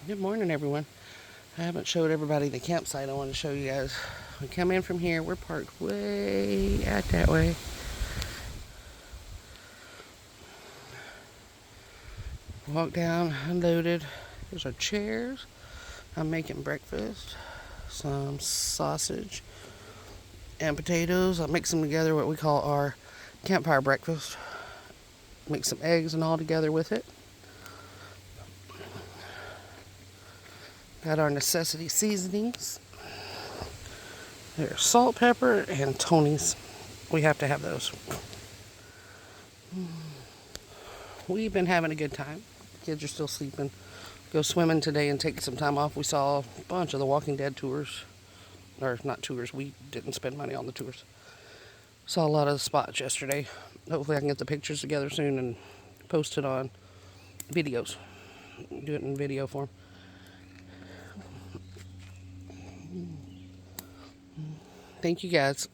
Good morning, everyone. I haven't showed everybody the campsite. I want to show you guys. We come in from here. We're parked way out that way. Walk down, unloaded. Here's our chairs. I'm making breakfast. Some sausage and potatoes. I mix them together, what we call our campfire breakfast. Mix some eggs and all together with it. Got our necessity seasonings. There's salt, pepper, and Tony's. We have to have those. We've been having a good time. Kids are still sleeping. Go swimming today and take some time off. We saw a bunch of the Walking Dead tours. Or not tours, we didn't spend money on the tours. Saw a lot of the spots yesterday. Hopefully I can get the pictures together soon and post it on videos. Do it in video form. Thank you guys.